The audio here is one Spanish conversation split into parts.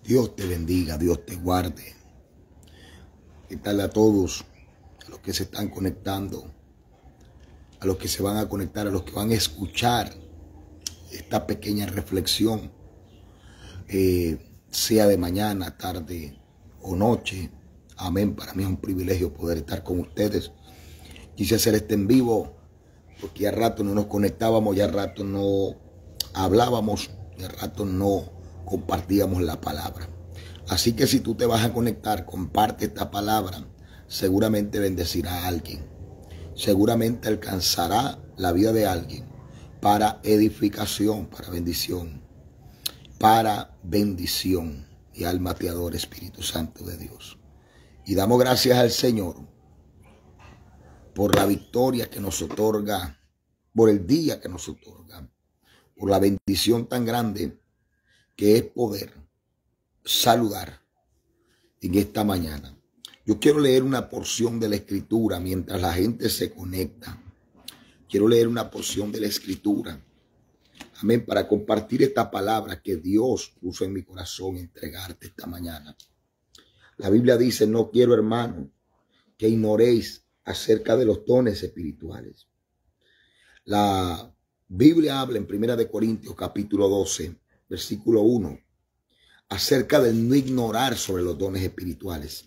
Dios te bendiga, Dios te guarde. ¿Qué tal a todos? A los que se están conectando, a los que se van a conectar, a los que van a escuchar esta pequeña reflexión, sea de mañana, tarde o noche. Amén. Para mí es un privilegio poder estar con ustedes. Quise hacer este en vivo porque ya rato no nos conectábamos, ya rato no hablábamos, ya rato no compartíamos la palabra. Así que si tú te vas a conectar, comparte esta palabra. Seguramente bendecirá a alguien. Seguramente alcanzará la vida de alguien para edificación, para bendición. Para bendición. Y alma te adora, Espíritu Santo de Dios. Y damos gracias al Señor por la victoria que nos otorga, por el día que nos otorga, por la bendición tan grande que es poder saludar en esta mañana. Yo quiero leer una porción de la Escritura mientras la gente se conecta. Quiero leer una porción de la Escritura. Amén. Para compartir esta palabra que Dios puso en mi corazón entregarte esta mañana. La Biblia dice: no quiero, hermano, que ignoréis acerca de los dones espirituales. La Biblia habla en 1 Corintios capítulo 12, versículo 1, acerca de no ignorar sobre los dones espirituales.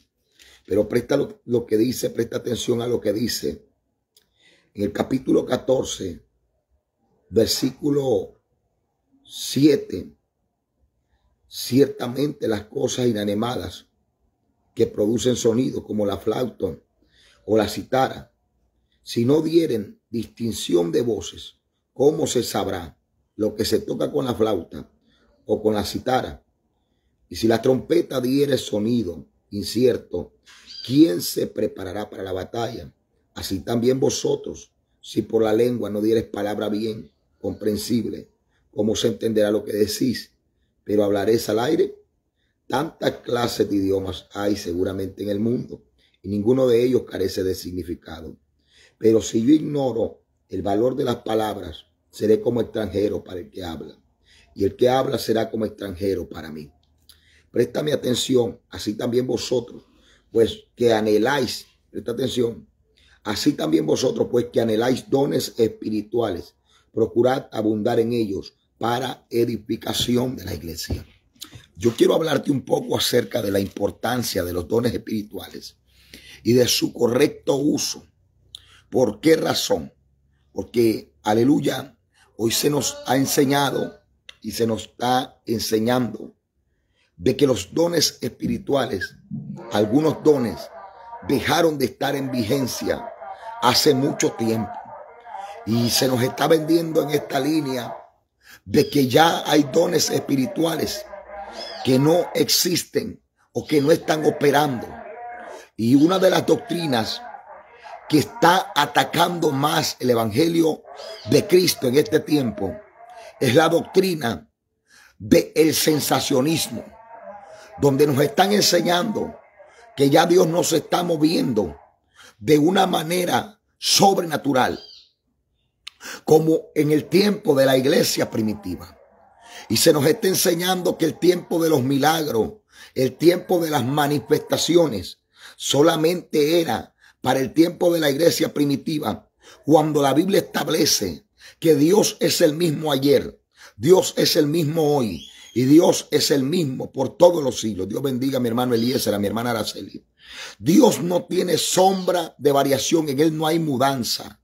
Pero presta lo que dice, presta atención a lo que dice en el capítulo 14, versículo 7. Ciertamente las cosas inanimadas que producen sonido, como la flauta o la citara, si no dieren distinción de voces, ¿cómo se sabrá lo que se toca con la flauta o con la citara? Y si la trompeta diere sonido incierto, ¿quién se preparará para la batalla? Así también vosotros, si por la lengua no dieres palabra bien comprensible, ¿cómo se entenderá lo que decís? Pero hablaréis al aire. Tantas clases de idiomas hay seguramente en el mundo, y ninguno de ellos carece de significado. Pero si yo ignoro el valor de las palabras, seré como extranjero para el que habla, y el que habla será como extranjero para mí. Préstame atención, así también vosotros, pues que anheláis, presta atención, así también vosotros, pues que anheláis dones espirituales, procurad abundar en ellos para edificación de la iglesia. Yo quiero hablarte un poco acerca de la importancia de los dones espirituales y de su correcto uso. ¿Por qué razón? Porque, aleluya, hoy se nos ha enseñado y se nos está enseñando de que los dones espirituales, algunos dones, dejaron de estar en vigencia hace mucho tiempo. Y se nos está vendiendo en esta línea de que ya hay dones espirituales que no existen o que no están operando. Y una de las doctrinas que está atacando más el evangelio de Cristo en este tiempo es la doctrina del sensacionismo, donde nos están enseñando que ya Dios nos está moviendo de una manera sobrenatural, como en el tiempo de la iglesia primitiva. Y se nos está enseñando que el tiempo de los milagros, el tiempo de las manifestaciones, solamente era para el tiempo de la iglesia primitiva, cuando la Biblia establece que Dios es el mismo ayer, Dios es el mismo hoy y Dios es el mismo por todos los siglos. Dios bendiga a mi hermano Eliezer, a mi hermana Araceli. Dios no tiene sombra de variación, en él no hay mudanza.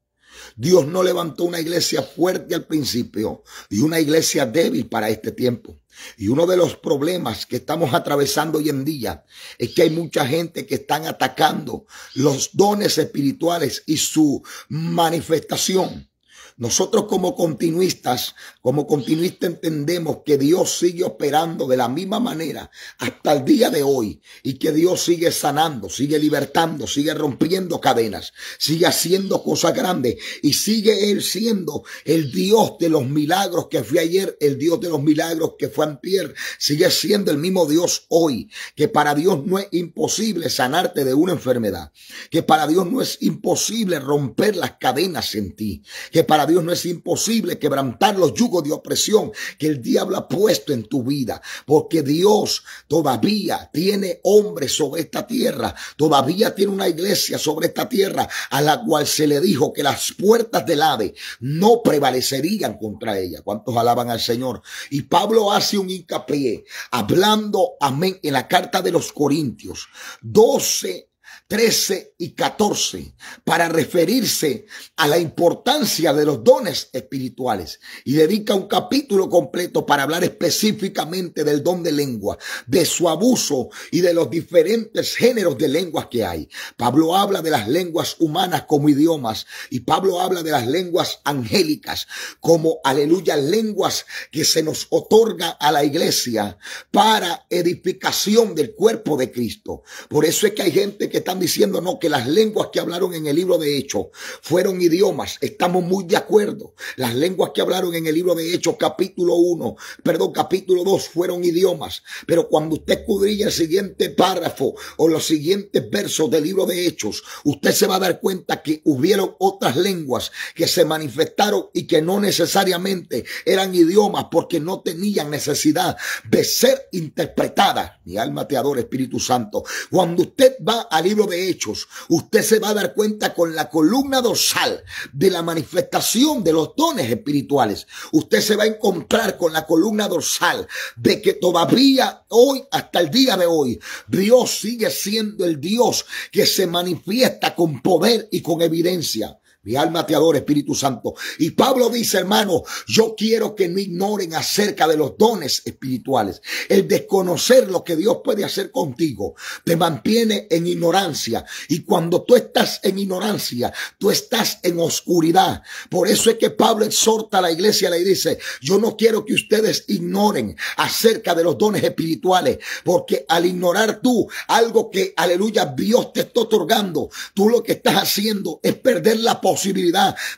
Dios no levantó una iglesia fuerte al principio y una iglesia débil para este tiempo. Y uno de los problemas que estamos atravesando hoy en día es que hay mucha gente que están atacando los dones espirituales y su manifestación. Nosotros como continuistas entendemos que Dios sigue operando de la misma manera hasta el día de hoy y que Dios sigue sanando, sigue libertando, sigue rompiendo cadenas, sigue haciendo cosas grandes y sigue Él siendo el Dios de los milagros que fue ayer, el Dios de los milagros que fue antier, sigue siendo el mismo Dios hoy, que para Dios no es imposible sanarte de una enfermedad, que para Dios no es imposible romper las cadenas en ti, que para para Dios no es imposible quebrantar los yugos de opresión que el diablo ha puesto en tu vida, porque Dios todavía tiene hombres sobre esta tierra, todavía tiene una iglesia sobre esta tierra a la cual se le dijo que las puertas del Hades no prevalecerían contra ella. ¿Cuántos alaban al Señor? Y Pablo hace un hincapié hablando, amén, en la carta de los Corintios 12, 13 y 14 para referirse a la importancia de los dones espirituales, y dedica un capítulo completo para hablar específicamente del don de lengua, de su abuso y de los diferentes géneros de lenguas que hay. Pablo habla de las lenguas humanas como idiomas, y Pablo habla de las lenguas angélicas como, aleluya, lenguas que se nos otorga a la iglesia para edificación del cuerpo de Cristo. Por eso es que hay gente que están diciendo no, que las lenguas que hablaron en el libro de Hechos fueron idiomas. Estamos muy de acuerdo. Las lenguas que hablaron en el libro de Hechos capítulo 2 fueron idiomas. Pero cuando usted escudriña el siguiente párrafo o los siguientes versos del libro de Hechos, usted se va a dar cuenta que hubieron otras lenguas que se manifestaron y que no necesariamente eran idiomas, porque no tenían necesidad de ser interpretadas. Mi alma te adora, Espíritu Santo. Cuando usted va al libro de Hechos, usted se va a dar cuenta con la columna dorsal de la manifestación de los dones espirituales. Usted se va a encontrar con la columna dorsal de que todavía hoy, hasta el día de hoy, Dios sigue siendo el Dios que se manifiesta con poder y con evidencia. Mi alma te adora, Espíritu Santo. Y Pablo dice, hermano, yo quiero que no ignoren acerca de los dones espirituales. El desconocer lo que Dios puede hacer contigo te mantiene en ignorancia. Y cuando tú estás en ignorancia, tú estás en oscuridad. Por eso es que Pablo exhorta a la iglesia, le dice, yo no quiero que ustedes ignoren acerca de los dones espirituales, porque al ignorar tú algo que, aleluya, Dios te está otorgando, tú lo que estás haciendo es perder la posibilidad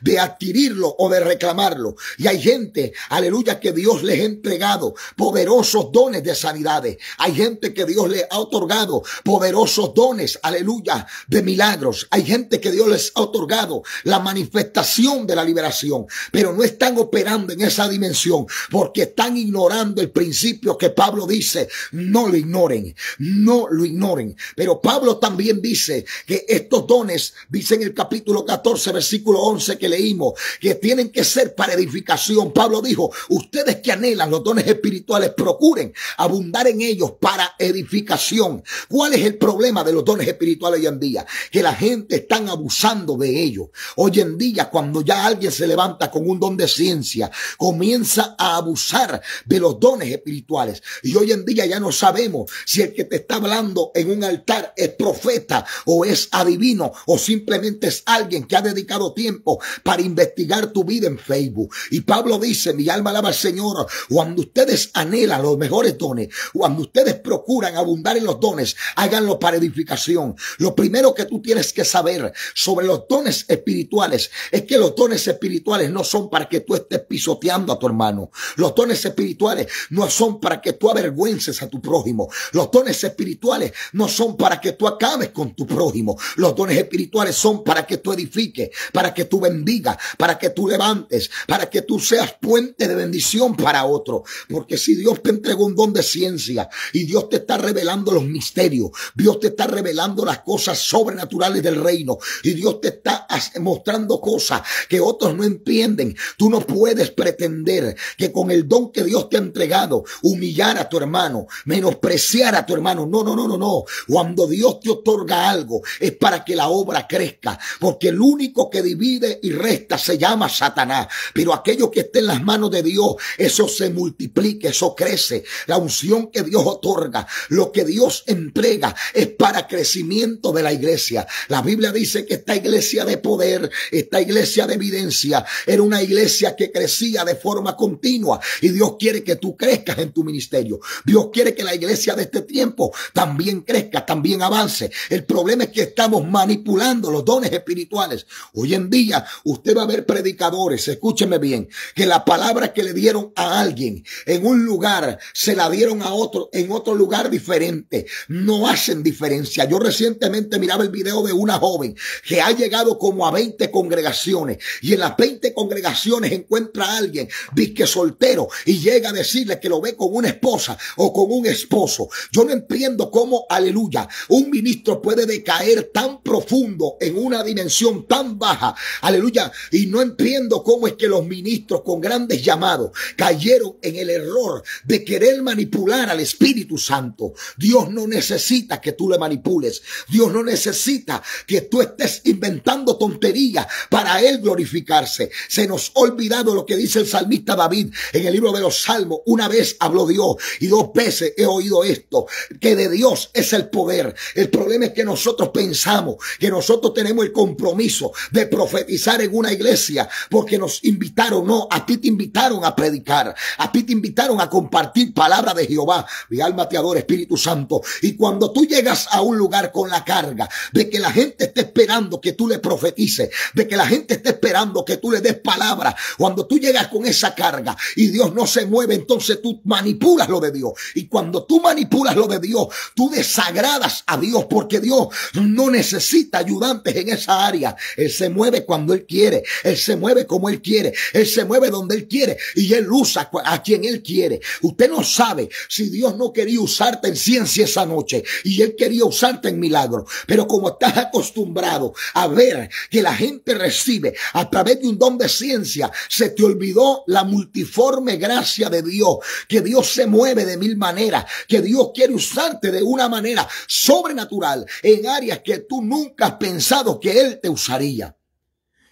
de adquirirlo o de reclamarlo. Y hay gente, aleluya, que Dios les ha entregado poderosos dones de sanidades. Hay gente que Dios les ha otorgado poderosos dones, aleluya, de milagros. Hay gente que Dios les ha otorgado la manifestación de la liberación, pero no están operando en esa dimensión porque están ignorando el principio que Pablo dice, no lo ignoren, no lo ignoren. Pero Pablo también dice que estos dones, dice en el capítulo 14, versículo 11 que leímos, que tienen que ser para edificación. Pablo dijo, ustedes que anhelan los dones espirituales, procuren abundar en ellos para edificación. ¿Cuál es el problema de los dones espirituales hoy en día? Que la gente está abusando de ellos. Hoy en día, cuando ya alguien se levanta con un don de ciencia, comienza a abusar de los dones espirituales. Y hoy en día ya no sabemos si el que te está hablando en un altar es profeta o es adivino o simplemente es alguien que ha dedicado tiempo para investigar tu vida en Facebook. Y Pablo dice, mi alma alaba al Señor, cuando ustedes anhelan los mejores dones, cuando ustedes procuran abundar en los dones, háganlo para edificación. Lo primero que tú tienes que saber sobre los dones espirituales es que los dones espirituales no son para que tú estés pisoteando a tu hermano. Los dones espirituales no son para que tú avergüences a tu prójimo. Los dones espirituales no son para que tú acabes con tu prójimo. Los dones espirituales son para que tú edifiques, para que tú bendigas, para que tú levantes, para que tú seas puente de bendición para otro. Porque si Dios te entregó un don de ciencia y Dios te está revelando los misterios, Dios te está revelando las cosas sobrenaturales del reino y Dios te está mostrando cosas que otros no entienden, tú no puedes pretender que con el don que Dios te ha entregado humillar a tu hermano, menospreciar a tu hermano. No, no, no, no, no. Cuando Dios te otorga algo es para que la obra crezca, porque el único que divide y resta se llama Satanás. Pero aquello que esté en las manos de Dios, eso se multiplica, eso crece. La unción que Dios otorga, lo que Dios entrega es para crecimiento de la iglesia. La Biblia dice que esta iglesia de poder, esta iglesia de evidencia, era una iglesia que crecía de forma continua y Dios quiere que tú crezcas en tu ministerio. Dios quiere que la iglesia de este tiempo también crezca, también avance. El problema es que estamos manipulando los dones espirituales. Hoy en día usted va a ver predicadores, escúcheme bien, que la palabra que le dieron a alguien en un lugar se la dieron a otro en otro lugar diferente. No hacen diferencia. Yo recientemente miraba el video de una joven que ha llegado como a 20 congregaciones y en las 20 congregaciones encuentra a alguien disque soltero y llega a decirle que lo ve con una esposa o con un esposo. Yo no entiendo cómo, aleluya, un ministro puede decaer tan profundo en una dimensión tan baja, aleluya, y no entiendo cómo es que los ministros con grandes llamados cayeron en el error de querer manipular al Espíritu Santo. Dios no necesita que tú le manipules. Dios no necesita que tú estés inventando tonterías para Él glorificarse. Se nos ha olvidado lo que dice el salmista David en el libro de los Salmos. Una vez habló Dios y 2 veces he oído esto, que de Dios es el poder. El problema es que nosotros pensamos que nosotros tenemos el compromiso de profetizar en una iglesia porque nos invitaron. No, a ti te invitaron a predicar, a ti te invitaron a compartir palabra de Jehová. Mi alma te adora, Espíritu Santo. Y cuando tú llegas a un lugar con la carga de que la gente esté esperando que tú le profetices, de que la gente esté esperando que tú le des palabra, cuando tú llegas con esa carga y Dios no se mueve, entonces tú manipulas lo de Dios. Y cuando tú manipulas lo de Dios, tú desagradas a Dios, porque Dios no necesita ayudantes en esa área. Él se mueve cuando Él quiere, Él se mueve como Él quiere, Él se mueve donde Él quiere y Él usa a quien Él quiere. Usted no sabe si Dios no quería usarte en ciencia esa noche y Él quería usarte en milagro, pero como estás acostumbrado a ver que la gente recibe a través de un don de ciencia, se te olvidó la multiforme gracia de Dios, que Dios se mueve de 1000 maneras, que Dios quiere usarte de una manera sobrenatural en áreas que tú nunca has pensado que Él te usaría.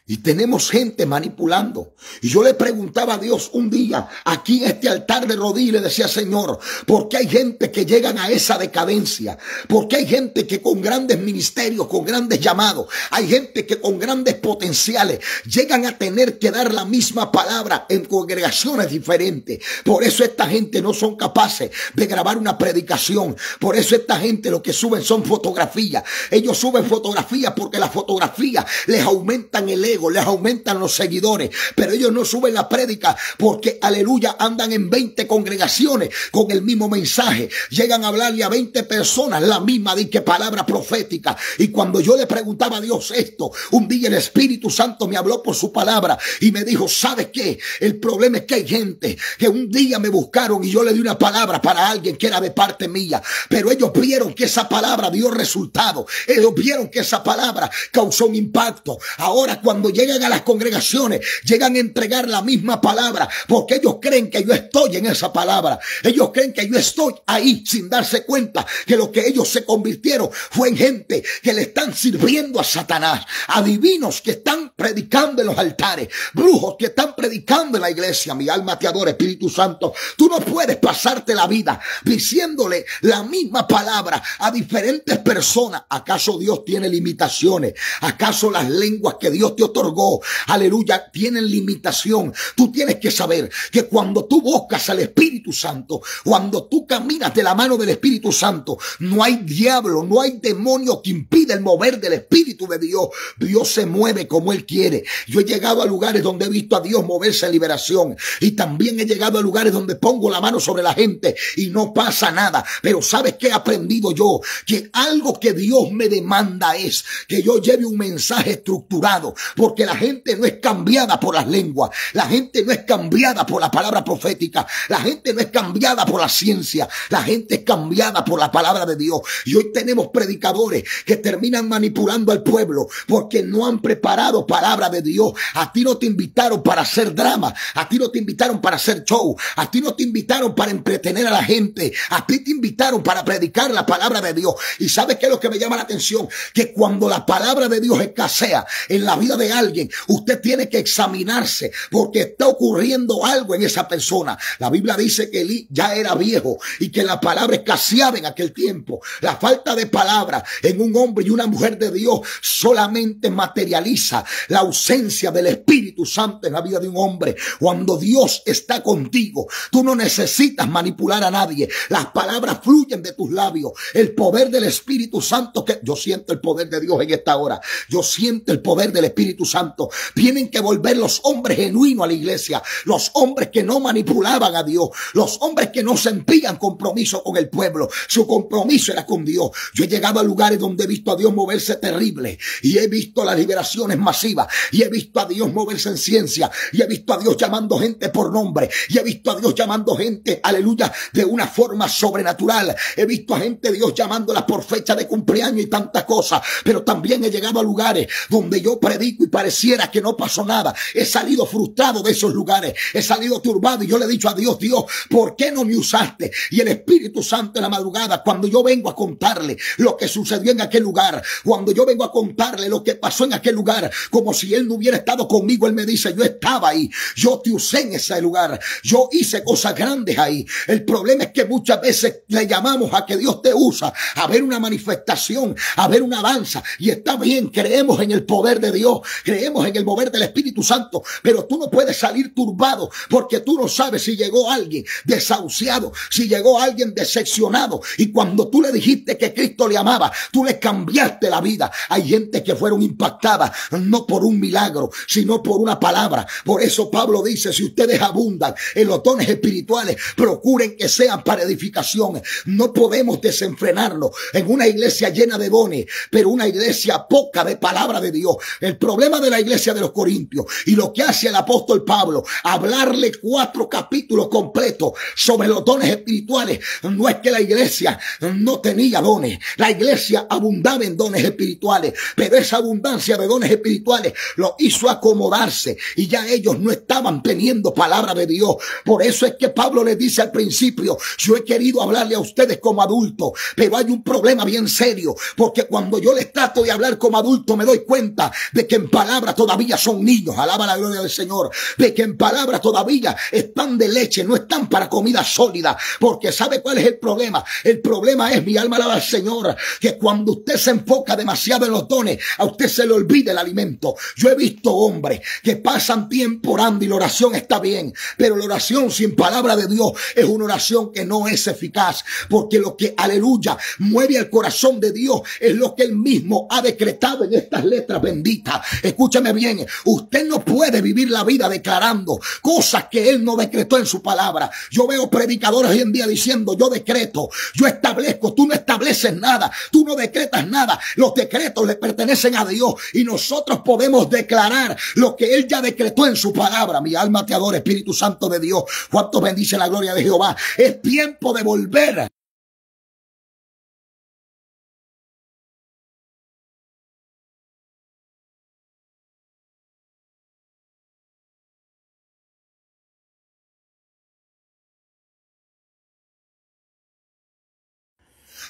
Y tenemos gente manipulando. Y yo le preguntaba a Dios un día, aquí en este altar de rodillas, le decía, Señor, ¿por qué hay gente que llegan a esa decadencia? ¿Por qué hay gente que con grandes ministerios, con grandes llamados, hay gente que con grandes potenciales llegan a tener que dar la misma palabra en congregaciones diferentes? Por eso esta gente no son capaces de grabar una predicación. Por eso esta gente lo que suben son fotografías. Ellos suben fotografías porque las fotografías les aumentan el ego, les aumentan los seguidores, pero ellos no suben la prédica porque, aleluya, andan en 20 congregaciones con el mismo mensaje, llegan a hablarle a 20 personas la misma palabra profética. Y cuando yo le preguntaba a Dios esto, un día el Espíritu Santo me habló por su palabra y me dijo, ¿sabes qué? El problema es que hay gente que un día me buscaron y yo le di una palabra para alguien que era de parte mía, pero ellos vieron que esa palabra dio resultado, ellos vieron que esa palabra causó un impacto. Ahora cuando llegan a las congregaciones, llegan a entregar la misma palabra porque ellos creen que yo estoy en esa palabra. Ellos creen que yo estoy ahí sin darse cuenta que lo que ellos se convirtieron fue en gente que le están sirviendo a Satanás, adivinos que están predicando en los altares, brujos que están predicando en la iglesia. Mi alma te adora, Espíritu Santo. Tú no puedes pasarte la vida diciéndole la misma palabra a diferentes personas. ¿Acaso Dios tiene limitaciones? ¿Acaso las lenguas que Dios te otorgó, aleluya, tienen limitación? Tú tienes que saber que cuando tú buscas al Espíritu Santo, cuando tú caminas de la mano del Espíritu Santo, no hay diablo, no hay demonio que impida el mover del Espíritu de Dios. Dios se mueve como Él quiere. Yo he llegado a lugares donde he visto a Dios moverse en liberación y también he llegado a lugares donde pongo la mano sobre la gente y no pasa nada. Pero ¿sabes qué he aprendido yo? Que algo que Dios me demanda es que yo lleve un mensaje estructurado, porque la gente no es cambiada por las lenguas, la gente no es cambiada por la palabra profética, la gente no es cambiada por la ciencia, la gente es cambiada por la palabra de Dios. Y hoy tenemos predicadores que terminan manipulando al pueblo porque no han preparado palabra de Dios. A ti no te invitaron para hacer drama, a ti no te invitaron para hacer show, a ti no te invitaron para entretener a la gente, a ti te invitaron para predicar la palabra de Dios. Y ¿sabes qué es lo que me llama la atención? Que cuando la palabra de Dios escasea en la vida de alguien, usted tiene que examinarse porque está ocurriendo algo en esa persona. La Biblia dice que Elí ya era viejo y que la palabra escaseaba en aquel tiempo. La falta de palabra en un hombre y una mujer de Dios solamente materializa la ausencia del Espíritu Santo en la vida de un hombre. Cuando Dios está contigo, tú no necesitas manipular a nadie. Las palabras fluyen de tus labios. El poder del Espíritu Santo, que yo siento el poder de Dios en esta hora. Yo siento el poder del Espíritu Espíritu Santo. Tienen que volver los hombres genuinos a la iglesia, los hombres que no manipulaban a Dios, los hombres que no sentían compromiso con el pueblo. Su compromiso era con Dios. Yo he llegado a lugares donde he visto a Dios moverse terrible y he visto las liberaciones masivas y he visto a Dios moverse en ciencia y he visto a Dios llamando gente por nombre y he visto a Dios llamando gente, aleluya, de una forma sobrenatural. He visto a gente de Dios llamándola por fecha de cumpleaños y tantas cosas, pero también he llegado a lugares donde yo predico y pareciera que no pasó nada. He salido frustrado de esos lugares, he salido turbado y yo le he dicho a Dios, Dios, ¿por qué no me usaste? Y el Espíritu Santo en la madrugada, cuando yo vengo a contarle lo que sucedió en aquel lugar, cuando yo vengo a contarle lo que pasó en aquel lugar, como si Él no hubiera estado conmigo, Él me dice, yo estaba ahí, yo te usé en ese lugar, yo hice cosas grandes ahí. El problema es que muchas veces le llamamos a que Dios te usa, a ver una manifestación, a ver una danza, y está bien, creemos en el poder de Dios, creemos en el mover del Espíritu Santo, pero tú no puedes salir turbado porque tú no sabes si llegó alguien desahuciado, si llegó alguien decepcionado, y cuando tú le dijiste que Cristo le amaba, tú le cambiaste la vida. Hay gente que fueron impactadas no por un milagro, sino por una palabra. Por eso Pablo dice, si ustedes abundan en los dones espirituales, procuren que sean para edificación. No podemos desenfrenarnos en una iglesia llena de dones, pero una iglesia poca de palabra de Dios. El problema de la iglesia de los Corintios y lo que hace el apóstol Pablo, hablarle 4 capítulos completos sobre los dones espirituales, no es que la iglesia no tenía dones, la iglesia abundaba en dones espirituales, pero esa abundancia de dones espirituales lo hizo acomodarse y ya ellos no estaban teniendo palabra de Dios. Por eso es que Pablo les dice al principio, yo he querido hablarle a ustedes como adultos, pero hay un problema bien serio, porque cuando yo les trato de hablar como adulto me doy cuenta de que en palabra todavía son niños, alaba la gloria del Señor, de que en palabra todavía están de leche, no están para comida sólida, porque ¿sabe cuál es el problema? El problema es, mi alma alaba al Señor, que cuando usted se enfoca demasiado en los dones, a usted se le olvida el alimento. Yo he visto hombres que pasan tiempo orando y la oración está bien, pero la oración sin palabra de Dios es una oración que no es eficaz, porque lo que, aleluya, mueve al corazón de Dios es lo que Él mismo ha decretado en estas letras benditas. Escúchame bien, usted no puede vivir la vida declarando cosas que Él no decretó en su palabra. Yo veo predicadores hoy en día diciendo, yo decreto, yo establezco. Tú no estableces nada, tú no decretas nada. Los decretos le pertenecen a Dios y nosotros podemos declarar lo que Él ya decretó en su palabra. Mi alma te adora, Espíritu Santo de Dios. ¿Cuántos bendice la gloria de Jehová? Es tiempo de volver.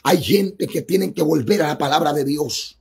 Hay gente que tienen que volver a la palabra de Dios.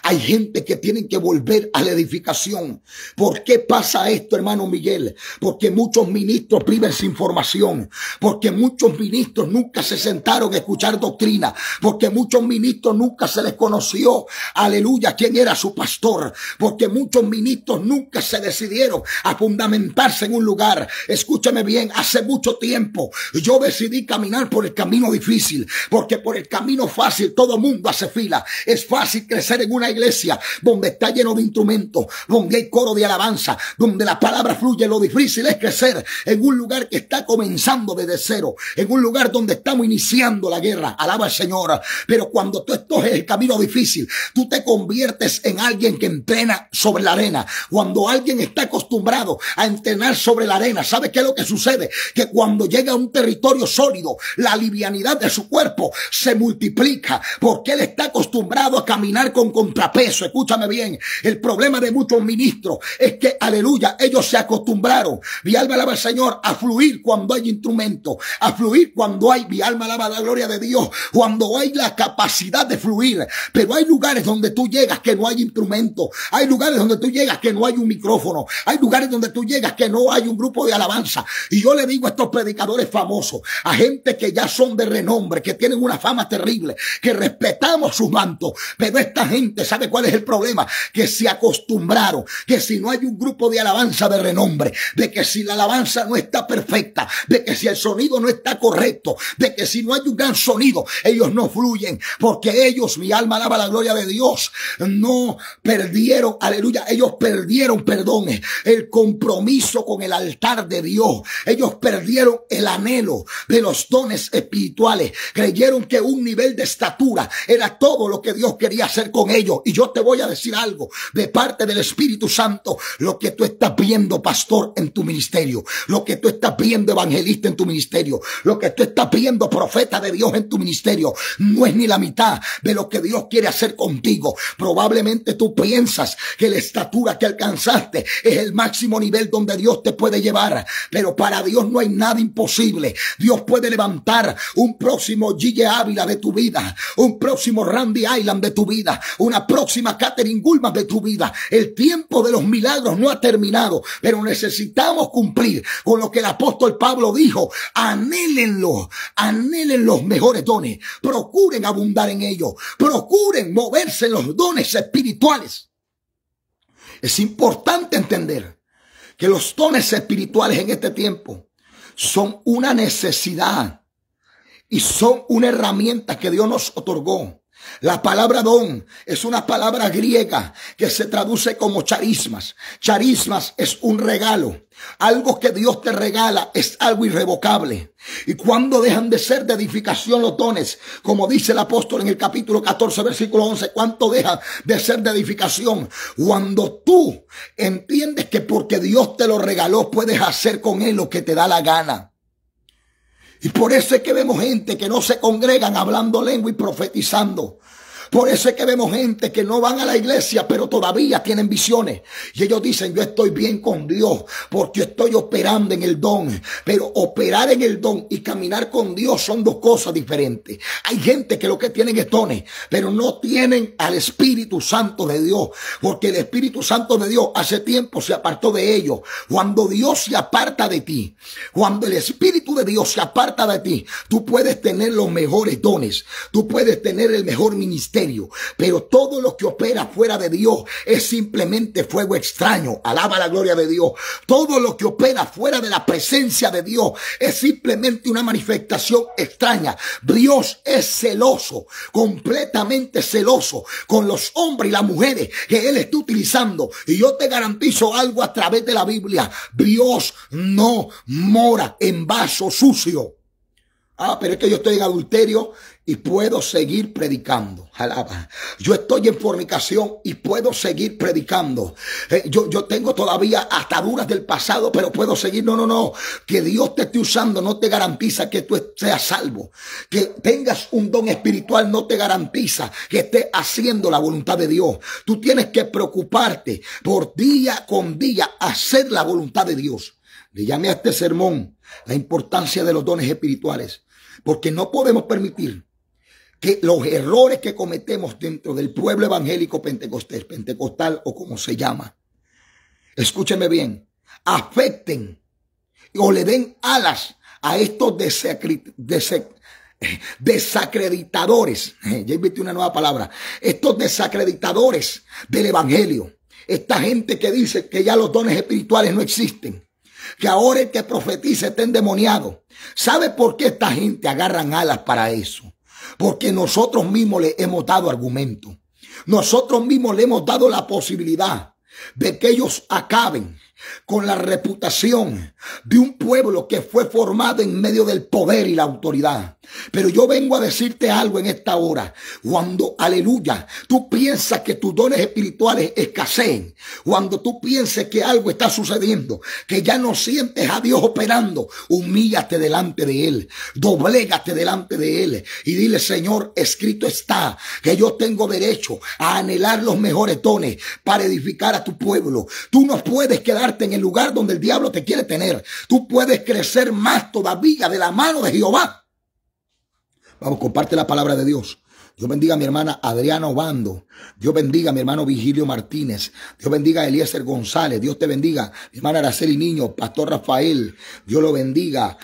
Hay gente que tienen que volver a la edificación. ¿Por qué pasa esto, hermano Miguel? Porque muchos ministros viven sin formación. Porque muchos ministros nunca se sentaron a escuchar doctrina. Porque muchos ministros nunca se les conoció, aleluya, quién era su pastor. Porque muchos ministros nunca se decidieron a fundamentarse en un lugar. Escúchame bien, hace mucho tiempo yo decidí caminar por el camino difícil. Porque por el camino fácil todo mundo hace fila. Es fácil crecer en una iglesia donde está lleno de instrumentos, donde hay coro de alabanza, donde la palabra fluye. Lo difícil es crecer en un lugar que está comenzando desde cero, en un lugar donde estamos iniciando la guerra. Alaba al Señor. Pero cuando tú escoges el camino difícil, tú te conviertes en alguien que entrena sobre la arena. Cuando alguien está acostumbrado a entrenar sobre la arena, ¿sabe qué es lo que sucede? Que cuando llega a un territorio sólido, la livianidad de su cuerpo se multiplica, porque él está acostumbrado a caminar con contrapeso. Escúchame bien, el problema de muchos ministros es que, aleluya, ellos se acostumbraron, mi alma alaba al Señor, a fluir cuando hay instrumento, a fluir cuando hay, mi alma alaba la gloria de Dios, cuando hay la capacidad de fluir. Pero hay lugares donde tú llegas que no hay instrumento, hay lugares donde tú llegas que no hay un micrófono, hay lugares donde tú llegas que no hay un grupo de alabanza. Y yo le digo a estos predicadores famosos, a gente que ya son de renombre, que tienen una fama terrible, que respetamos sus mantos, pero esta gente, ¿sabe cuál es el problema? Que se acostumbraron, que si no hay un grupo de alabanza de renombre, de que si la alabanza no está perfecta, de que si el sonido no está correcto, de que si no hay un gran sonido, ellos no fluyen, porque ellos, mi alma alaba la gloria de Dios, no perdieron, aleluya, ellos perdieron, perdón, el compromiso con el altar de Dios. Ellos perdieron el anhelo de los dones espirituales. Creyeron que un nivel de estatura era todo lo que Dios quería hacer con ellos. Y yo te voy a decir algo de parte del Espíritu Santo. Lo que tú estás viendo, pastor, en tu ministerio, lo que tú estás viendo, evangelista, en tu ministerio, lo que tú estás viendo, profeta de Dios, en tu ministerio, no es ni la mitad de lo que Dios quiere hacer contigo. Probablemente tú piensas que la estatura que alcanzaste es el máximo nivel donde Dios te puede llevar, pero para Dios no hay nada imposible. Dios puede levantar un próximo Gille Ávila de tu vida, un próximo Randy Island de tu vida, una próxima Catherine Gulman de tu vida. El tiempo de los milagros no ha terminado, pero necesitamos cumplir con lo que el apóstol Pablo dijo: anhélenlo, anhelen los mejores dones, procuren abundar en ellos, procuren moverse en los dones espirituales. Es importante entender que los dones espirituales en este tiempo son una necesidad y son una herramienta que Dios nos otorgó. La palabra don es una palabra griega que se traduce como charismas. Charismas es un regalo. Algo que Dios te regala es algo irrevocable. Y cuando dejan de ser de edificación los dones, como dice el apóstol en el capítulo 14, versículo 11, ¿cuánto dejan de ser de edificación? Cuando tú entiendes que porque Dios te lo regaló, puedes hacer con él lo que te da la gana. Y por eso es que vemos gente que no se congregan hablando lengua y profetizando. Por eso es que vemos gente que no van a la iglesia, pero todavía tienen visiones. Y ellos dicen: yo estoy bien con Dios porque estoy operando en el don. Pero operar en el don y caminar con Dios son dos cosas diferentes. Hay gente que lo que tienen es dones, pero no tienen al Espíritu Santo de Dios. Porque el Espíritu Santo de Dios hace tiempo se apartó de ellos. Cuando Dios se aparta de ti, cuando el Espíritu de Dios se aparta de ti, tú puedes tener los mejores dones. Tú puedes tener el mejor ministerio. Pero todo lo que opera fuera de Dios es simplemente fuego extraño. Alaba la gloria de Dios. Todo lo que opera fuera de la presencia de Dios es simplemente una manifestación extraña. Dios es celoso, completamente celoso con los hombres y las mujeres que Él está utilizando. Y yo te garantizo algo a través de la Biblia: Dios no mora en vaso sucio. Pero es que yo estoy en adulterio y puedo seguir predicando. Alaba. Yo estoy en fornicación y puedo seguir predicando. Yo tengo todavía ataduras del pasado, pero puedo seguir. No. Que Dios te esté usando no te garantiza que tú seas salvo. Que tengas un don espiritual no te garantiza que estés haciendo la voluntad de Dios. Tú tienes que preocuparte por día con día hacer la voluntad de Dios. Le llamé a este sermón la importancia de los dones espirituales, porque no podemos permitir que los errores que cometemos dentro del pueblo evangélico pentecostal o como se llama, escúcheme bien, afecten o le den alas a estos desacreditadores. Ya inventé una nueva palabra. Estos desacreditadores del evangelio. Esta gente que dice que ya los dones espirituales no existen, que ahora el que profetiza está endemoniado. ¿Sabe por qué esta gente agarran alas para eso? Porque nosotros mismos le hemos dado argumento. Nosotros mismos le hemos dado la posibilidad de que ellos acaben con la reputación de un pueblo que fue formado en medio del poder y la autoridad. Pero yo vengo a decirte algo en esta hora. Cuando, aleluya, tú piensas que tus dones espirituales escaseen, cuando tú pienses que algo está sucediendo, que ya no sientes a Dios operando, humíllate delante de Él, doblégate delante de Él y dile: Señor, escrito está que yo tengo derecho a anhelar los mejores dones para edificar a tu pueblo. Tú no puedes quedarte en el lugar donde el diablo te quiere tener. Tú puedes crecer más todavía de la mano de Jehová. Vamos, comparte la palabra de Dios. Dios bendiga a mi hermana Adriana Obando. Dios bendiga a mi hermano Vigilio Martínez. Dios bendiga a Eliezer González. Dios te bendiga. Mi hermana Araceli Niño, Pastor Rafael. Dios lo bendiga.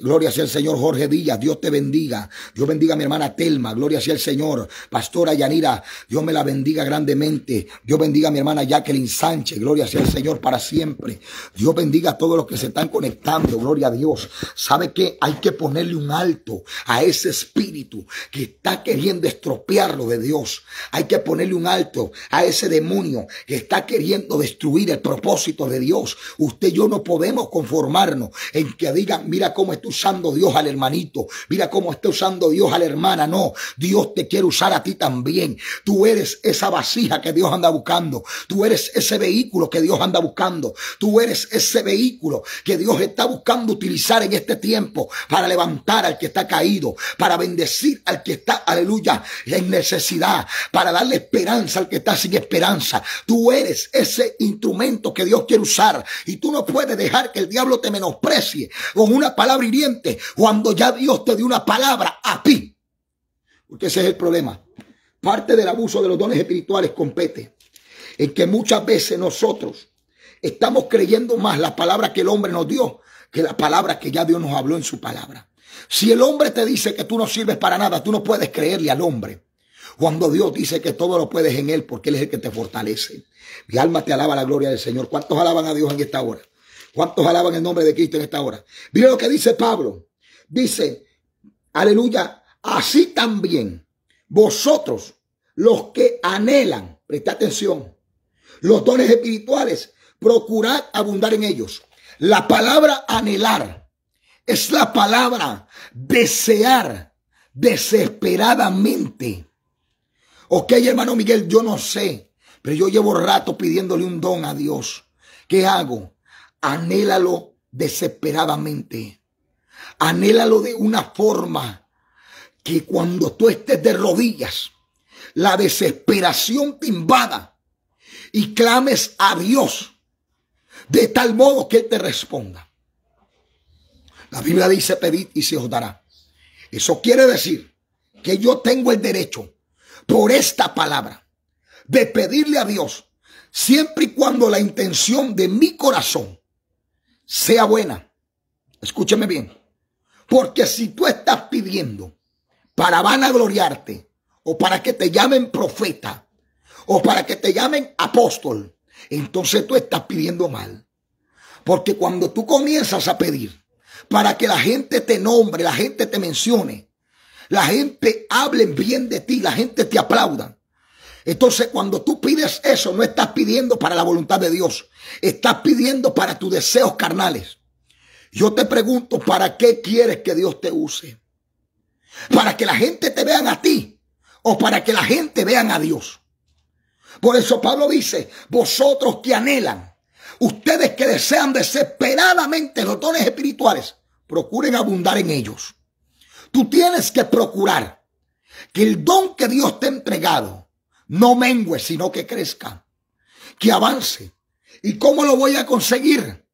Gloria sea el Señor. Jorge Díaz. Dios te bendiga. Dios bendiga a mi hermana Telma. Gloria sea el Señor. Pastora Yanira. Dios me la bendiga grandemente. Dios bendiga a mi hermana Jacqueline Sánchez. Gloria sea el Señor para siempre. Dios bendiga a todos los que se están conectando. Gloria a Dios. ¿Sabe qué? Hay que ponerle un alto a ese espíritu que está queriendo estropearlo de Dios. Hay que ponerle un alto a ese demonio que está queriendo destruir el propósito de Dios. Usted y yo no podemos conformarnos en que digan, mira cómo está usando Dios al hermanito, mira cómo está usando Dios a la hermana. No, Dios te quiere usar a ti también. Tú eres esa vasija que Dios anda buscando. Tú eres ese vehículo que Dios anda buscando. Tú eres ese vehículo que Dios está buscando utilizar en este tiempo para levantar al que está caído, para bendecir al que está, aleluya, en necesidad, para darle esperanza al que está sin esperanza. Tú eres ese instrumento que Dios quiere usar y tú no puedes dejar que el diablo te menosprecie con una palabra hiriente cuando ya Dios te dio una palabra a ti. Porque ese es el problema. Parte del abuso de los dones espirituales compete en que muchas veces nosotros estamos creyendo más la palabra que el hombre nos dio que la palabra que ya Dios nos habló en su palabra. Si el hombre te dice que tú no sirves para nada, tú no puedes creerle al hombre. Cuando Dios dice que todo lo puedes en Él, porque Él es el que te fortalece. Mi alma te alaba la gloria del Señor. ¿Cuántos alaban a Dios en esta hora? ¿Cuántos alaban el nombre de Cristo en esta hora? Mira lo que dice Pablo. Dice, aleluya, así también vosotros, los que anhelan, presta atención, los dones espirituales, procurad abundar en ellos. La palabra anhelar es la palabra desear desesperadamente. Ok, hermano Miguel, yo no sé, pero yo llevo rato pidiéndole un don a Dios. ¿Qué hago? Anhélalo desesperadamente. Anhélalo de una forma que cuando tú estés de rodillas, la desesperación te invada y clames a Dios de tal modo que Él te responda. La Biblia dice, pedid y se os dará. Eso quiere decir que yo tengo el derecho por esta palabra de pedirle a Dios siempre y cuando la intención de mi corazón sea buena. Escúcheme bien. Porque si tú estás pidiendo para vanagloriarte o para que te llamen profeta o para que te llamen apóstol, entonces tú estás pidiendo mal. Porque cuando tú comienzas a pedir para que la gente te nombre, la gente te mencione, la gente hable bien de ti, la gente te aplauda, entonces cuando tú pides eso, no estás pidiendo para la voluntad de Dios, estás pidiendo para tus deseos carnales. Yo te pregunto, ¿para qué quieres que Dios te use? ¿Para que la gente te vean a ti o para que la gente vean a Dios? Por eso Pablo dice, vosotros que anhelan, ustedes que desean desesperadamente los dones espirituales, procuren abundar en ellos. Tú tienes que procurar que el don que Dios te ha entregado no mengue, sino que crezca, que avance. ¿Y cómo lo voy a conseguir?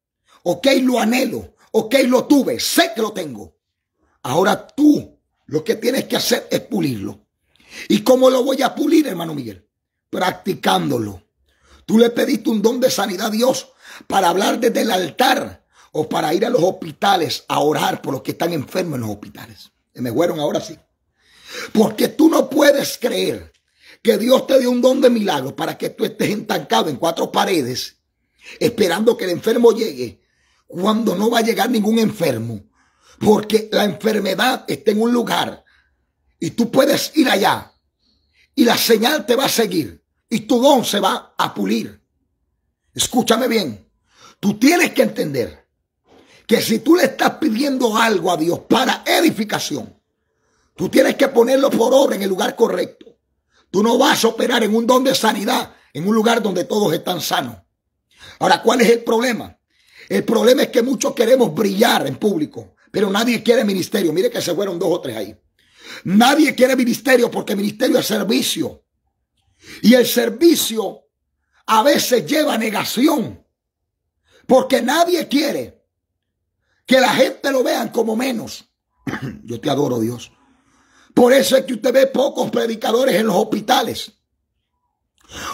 Ok, lo anhelo, ok, lo tuve, sé que lo tengo. Ahora tú lo que tienes que hacer es pulirlo. ¿Y cómo lo voy a pulir, hermano Miguel? Practicándolo. Tú le pediste un don de sanidad a Dios para hablar desde el altar o para ir a los hospitales a orar por los que están enfermos en los hospitales. Me fueron ahora sí. Porque tú no puedes creer que Dios te dio un don de milagro para que tú estés estancado en cuatro paredes esperando que el enfermo llegue cuando no va a llegar ningún enfermo. Porque la enfermedad está en un lugar y tú puedes ir allá y la señal te va a seguir y tu don se va a pulir. Escúchame bien. Tú tienes que entender que si tú le estás pidiendo algo a Dios para edificación, tú tienes que ponerlo por obra en el lugar correcto. Tú no vas a operar en un don de sanidad en un lugar donde todos están sanos. Ahora, ¿cuál es el problema? El problema es que muchos queremos brillar en público, pero nadie quiere ministerio. Mire que se fueron 2 o 3 ahí. Nadie quiere ministerio porque ministerio es servicio. Y el servicio a veces lleva negación. Porque nadie quiere que la gente lo vean como menos. Yo te adoro, Dios. Por eso es que usted ve pocos predicadores en los hospitales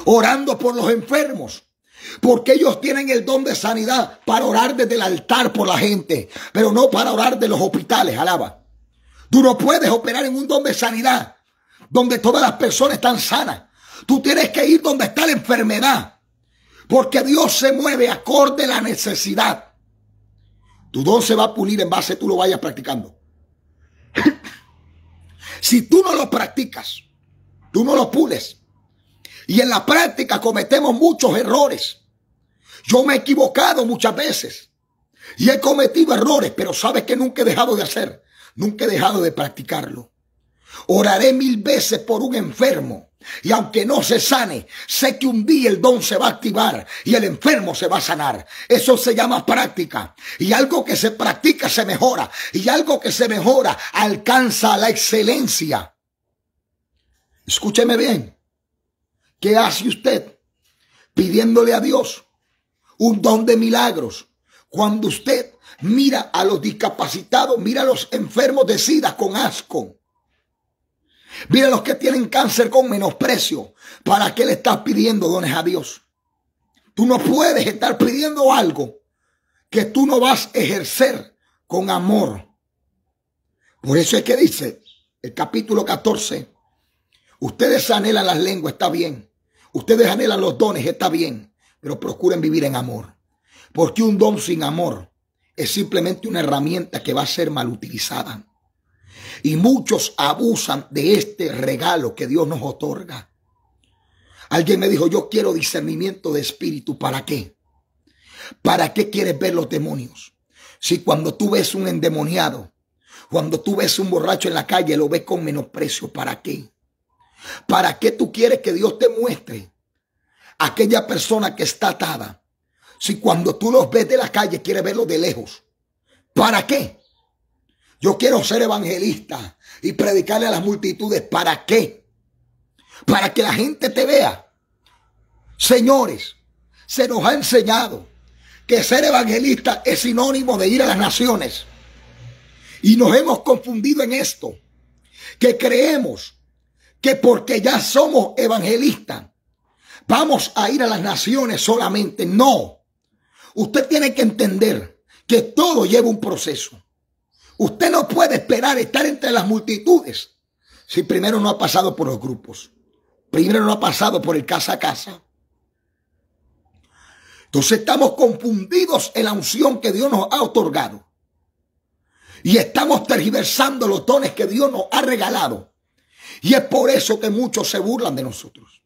orando por los enfermos, porque ellos tienen el don de sanidad para orar desde el altar por la gente, pero no para orar de los hospitales. Alaba. Tú no puedes operar en un don de sanidad donde todas las personas están sanas. Tú tienes que ir donde está la enfermedad, porque Dios se mueve acorde a la necesidad. Tu don se va a pulir en base a tú lo vayas practicando. Si tú no lo practicas, tú no lo pules. Y en la práctica cometemos muchos errores. Yo me he equivocado muchas veces y he cometido errores, pero sabes que nunca he dejado de hacer, nunca he dejado de practicarlo. Oraré 1000 veces por un enfermo y aunque no se sane, sé que un día el don se va a activar y el enfermo se va a sanar. Eso se llama práctica, y algo que se practica se mejora, y algo que se mejora alcanza la excelencia. Escúcheme bien. ¿Qué hace usted pidiéndole a Dios un don de milagros cuando usted mira a los discapacitados, mira a los enfermos de SIDA con asco? Mira a los que tienen cáncer con menosprecio. ¿Para qué le estás pidiendo dones a Dios? Tú no puedes estar pidiendo algo que tú no vas a ejercer con amor. Por eso es que dice el capítulo 14, ustedes anhelan las lenguas, está bien. Ustedes anhelan los dones, está bien, pero procuren vivir en amor. Porque un don sin amor es simplemente una herramienta que va a ser mal utilizada. Y muchos abusan de este regalo que Dios nos otorga. Alguien me dijo, yo quiero discernimiento de espíritu. ¿Para qué? ¿Para qué quieres ver los demonios? Si cuando tú ves un endemoniado, cuando tú ves un borracho en la calle, lo ves con menosprecio, ¿para qué? ¿Para qué tú quieres que Dios te muestre a aquella persona que está atada? Si cuando tú los ves de la calle, quieres verlos de lejos. ¿Para qué? Yo quiero ser evangelista y predicarle a las multitudes. ¿Para qué? Para que la gente te vea. Señores, se nos ha enseñado que ser evangelista es sinónimo de ir a las naciones. Y nos hemos confundido en esto, que creemos que porque ya somos evangelistas vamos a ir a las naciones solamente. No. Usted tiene que entender que todo lleva un proceso. Usted no puede esperar estar entre las multitudes si primero no ha pasado por los grupos. Primero no ha pasado por el casa a casa. Entonces estamos confundidos en la unción que Dios nos ha otorgado. Y estamos tergiversando los dones que Dios nos ha regalado. Y es por eso que muchos se burlan de nosotros.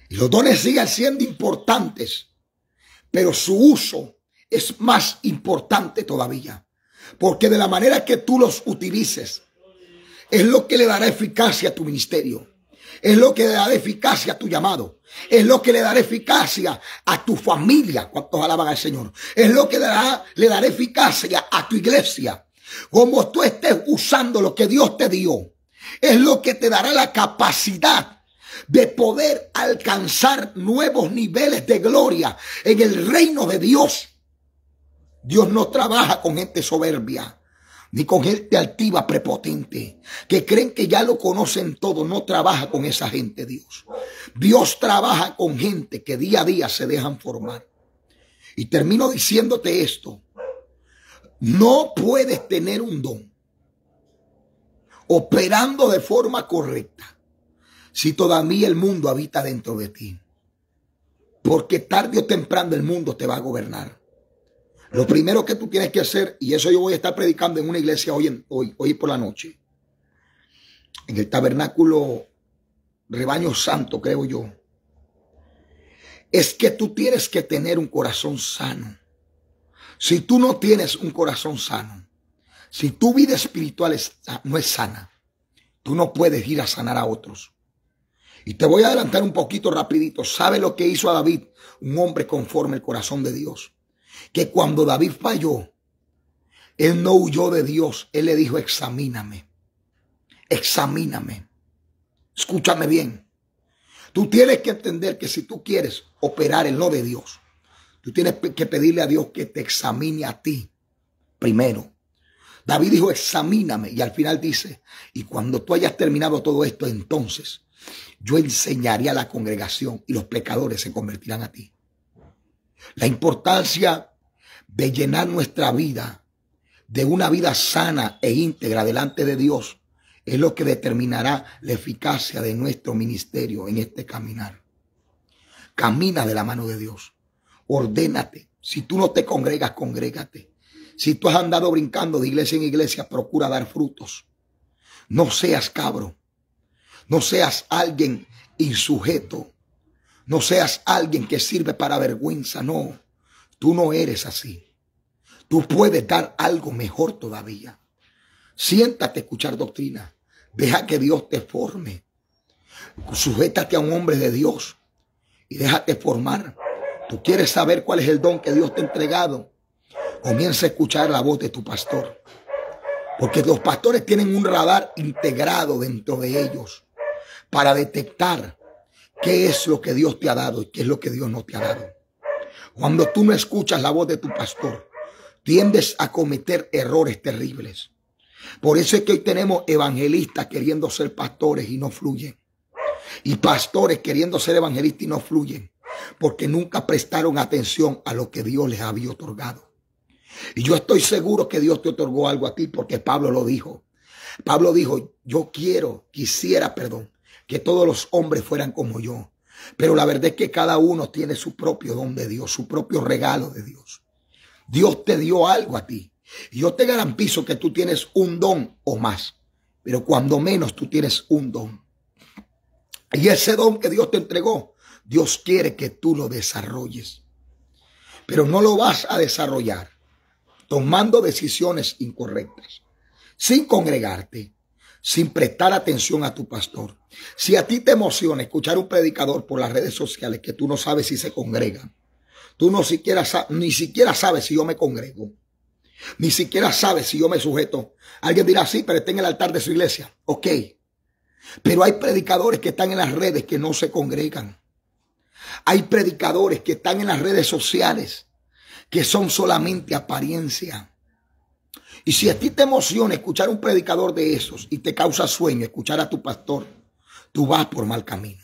Y los dones siguen siendo importantes, pero su uso es más importante todavía. Porque de la manera que tú los utilices, es lo que le dará eficacia a tu ministerio. Es lo que le dará eficacia a tu llamado. Es lo que le dará eficacia a tu familia. ¿Cuántos alaban al Señor? Es lo que le dará eficacia a tu iglesia. Como tú estés usando lo que Dios te dio, es lo que te dará la capacidad de poder alcanzar nuevos niveles de gloria en el reino de Dios. Dios no trabaja con gente soberbia, ni con gente altiva, prepotente, que creen que ya lo conocen todo. No trabaja con esa gente Dios. Dios trabaja con gente que día a día se dejan formar. Y termino diciéndote esto. No puedes tener un don operando de forma correcta si todavía el mundo habita dentro de ti. Porque tarde o temprano el mundo te va a gobernar. Lo primero que tú tienes que hacer, y eso yo voy a estar predicando en una iglesia hoy por la noche, en el tabernáculo Rebaño Santo, creo yo, es que tú tienes que tener un corazón sano. Si tú no tienes un corazón sano, si tu vida espiritual no es sana, tú no puedes ir a sanar a otros. Y te voy a adelantar un poquito rapidito. ¿Sabe lo que hizo a David? Un hombre conforme al corazón de Dios. Que cuando David falló, él no huyó de Dios. Él le dijo, examíname. Examíname. Escúchame bien. Tú tienes que entender que si tú quieres operar en lo de Dios, tú tienes que pedirle a Dios que te examine a ti primero. David dijo, examíname. Y al final dice, y cuando tú hayas terminado todo esto, entonces yo enseñaré a la congregación y los pecadores se convertirán a ti. La importancia de llenar nuestra vida de una vida sana e íntegra delante de Dios es lo que determinará la eficacia de nuestro ministerio en este caminar. Camina de la mano de Dios. Ordénate. Si tú no te congregas, congrégate. Si tú has andado brincando de iglesia en iglesia, procura dar frutos. No seas cabro. No seas alguien insujeto. No seas alguien que sirve para vergüenza. No, tú no eres así. Tú puedes dar algo mejor todavía. Siéntate a escuchar doctrina. Deja que Dios te forme. Sujétate a un hombre de Dios y déjate formar. Tú quieres saber cuál es el don que Dios te ha entregado. Comienza a escuchar la voz de tu pastor. Porque los pastores tienen un radar integrado dentro de ellos para detectar qué es lo que Dios te ha dado y qué es lo que Dios no te ha dado. Cuando tú no escuchas la voz de tu pastor, tiendes a cometer errores terribles. Por eso es que hoy tenemos evangelistas queriendo ser pastores y no fluyen. Y pastores queriendo ser evangelistas y no fluyen. Porque nunca prestaron atención a lo que Dios les había otorgado. Y yo estoy seguro que Dios te otorgó algo a ti porque Pablo lo dijo. Pablo dijo, quisiera, que todos los hombres fueran como yo. Pero la verdad es que cada uno tiene su propio don de Dios, su propio regalo de Dios. Dios te dio algo a ti. Y yo te garantizo que tú tienes un don o más. Pero cuando menos tú tienes un don. Y ese don que Dios te entregó, Dios quiere que tú lo desarrolles. Pero no lo vas a desarrollar tomando decisiones incorrectas, sin congregarte, sin prestar atención a tu pastor. Si a ti te emociona escuchar un predicador por las redes sociales que tú no sabes si se congregan, tú ni siquiera sabes si yo me congrego, ni siquiera sabes si yo me sujeto. Alguien dirá, sí, pero está en el altar de su iglesia. Ok, pero hay predicadores que están en las redes que no se congregan. Hay predicadores que están en las redes sociales que son solamente apariencia. Y si a ti te emociona escuchar a un predicador de esos y te causa sueño escuchar a tu pastor, tú vas por mal camino.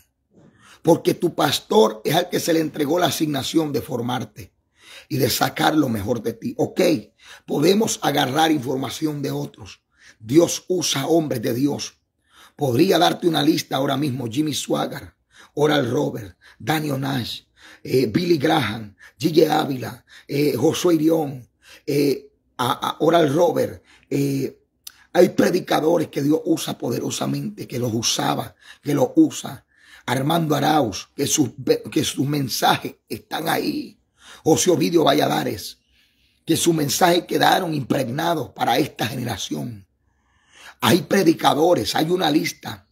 Porque tu pastor es al que se le entregó la asignación de formarte y de sacar lo mejor de ti. Ok, podemos agarrar información de otros. Dios usa hombres de Dios. Podría darte una lista ahora mismo: Jimmy Swaggart, Oral Roberts, Daniel Nash, Billy Graham, Gigi Ávila, Josué Irión, Oral Roberts. Hay predicadores que Dios usa poderosamente, que los usaba, que los usa. Armando Arauz, que sus mensajes están ahí. José Ovidio Valladares, que sus mensajes quedaron impregnados para esta generación. Hay predicadores, hay una lista.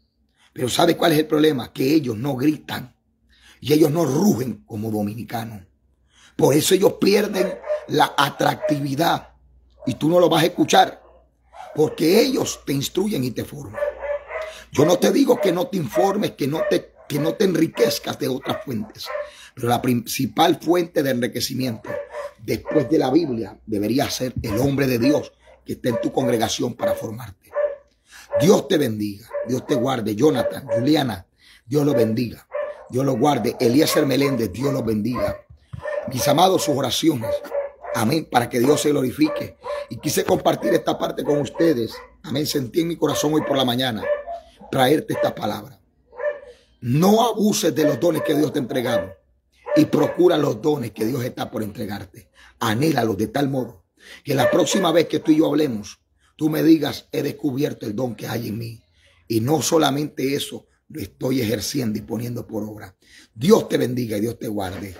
Pero ¿sabe cuál es el problema? Que ellos no gritan y ellos no rugen como dominicanos. Por eso ellos pierden la atractividad y tú no lo vas a escuchar porque ellos te instruyen y te forman. Yo no te digo que no te informes, que no te enriquezcas de otras fuentes, pero la principal fuente de enriquecimiento después de la Biblia debería ser el hombre de Dios que está en tu congregación para formarte. Dios te bendiga, Dios te guarde. Jonathan, Juliana, Dios los bendiga, Dios los guarde. Eliezer Meléndez, Dios los bendiga. Mis amados, sus oraciones, amén, para que Dios se glorifique. Y quise compartir esta parte con ustedes, amén. Sentí en mi corazón hoy por la mañana traerte esta palabra. No abuses de los dones que Dios te ha entregado y procura los dones que Dios está por entregarte. Anhélalos de tal modo que la próxima vez que tú y yo hablemos, tú me digas, he descubierto el don que hay en mí. Y no solamente eso, lo estoy ejerciendo y poniendo por obra. Dios te bendiga y Dios te guarde.